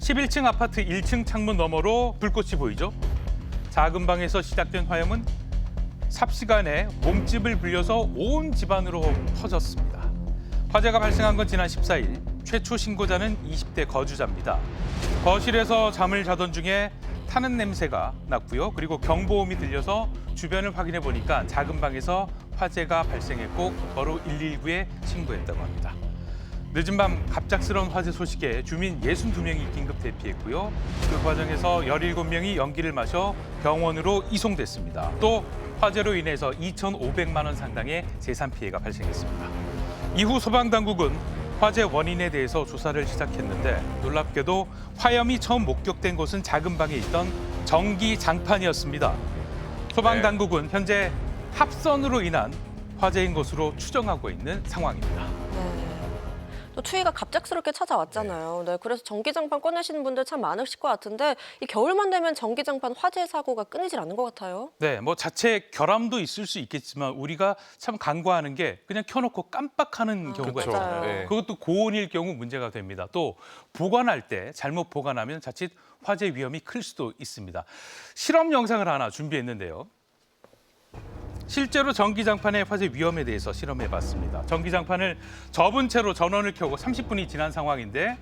11층 아파트 1층 창문 너머로 불꽃이 보이죠? 작은 방에서 시작된 화염은 삽시간에 몸집을 불려서 온 집안으로 퍼졌습니다. 화재가 발생한 건 지난 14일, 최초 신고자는 20대 거주자입니다. 거실에서 잠을 자던 중에 타는 냄새가 났고요. 그리고 경보음이 들려서 주변을 확인해 보니까 작은 방에서 화재가 발생했고 바로 119에 신고했다고 합니다. 늦은 밤 갑작스러운 화재 소식에 주민 62명이 긴급 대피했고요. 그 과정에서 17명이 연기를 마셔 병원으로 이송됐습니다. 또 화재로 인해서 2,500만 원 상당의 재산 피해가 발생했습니다. 이후 소방당국은 화재 원인에 대해서 조사를 시작했는데 놀랍게도 화염이 처음 목격된 곳은 작은 방에 있던 전기 장판이었습니다. 소방당국은 현재 합선으로 인한 화재인 것으로 추정하고 있는 상황입니다. 또 추위가 갑작스럽게 찾아왔잖아요. 네, 그래서 전기장판 꺼내시는 분들 참 많으실 것 같은데 이 겨울만 되면 전기장판 화재 사고가 끊이질 않는 것 같아요. 네, 뭐 자체 결함도 있을 수 있겠지만 우리가 참 간과하는 게 그냥 켜놓고 깜빡하는 경우가 그렇죠. 있잖아요. 네. 그것도 고온일 경우 문제가 됩니다. 또 보관할 때 잘못 보관하면 자칫 화재 위험이 클 수도 있습니다. 실험 영상을 하나 준비했는데요. 실제로 전기장판의 화재 위험에 대해서 실험해봤습니다. 전기장판을 접은 채로 전원을 켜고 30분이 지난 상황인데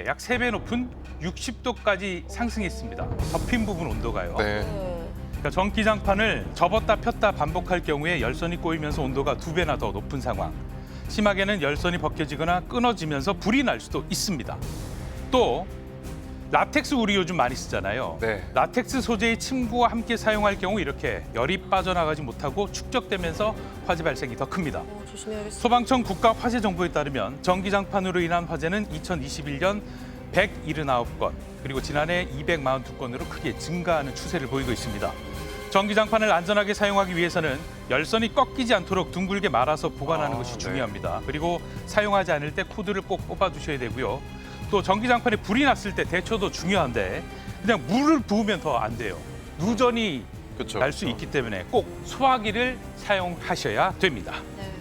약 3배 높은 60도까지 상승했습니다. 접힌 부분 온도가요. 네. 그러니까 전기장판을 접었다 폈다 반복할 경우에 열선이 꼬이면서 온도가 2배나 더 높은 상황. 심하게는 열선이 벗겨지거나 끊어지면서 불이 날 수도 있습니다. 또 라텍스 우리 요즘 많이 쓰잖아요. 네. 라텍스 소재의 침구와 함께 사용할 경우 이렇게 열이 빠져나가지 못하고 축적되면서 화재 발생이 더 큽니다. 조심해야겠어요. 소방청 국가화재정보에 따르면 전기장판으로 인한 화재는 2021년 179건, 그리고 지난해 242건으로 크게 증가하는 추세를 보이고 있습니다. 전기장판을 안전하게 사용하기 위해서는 열선이 꺾이지 않도록 둥글게 말아서 보관하는 것이 네. 중요합니다. 그리고 사용하지 않을 때 코드를 꼭 뽑아주셔야 되고요. 또 전기장판에 불이 났을 때 대처도 중요한데 그냥 물을 부으면 더 안 돼요. 누전이 그렇죠. 날 수 있기 때문에 꼭 소화기를 사용하셔야 됩니다. 네.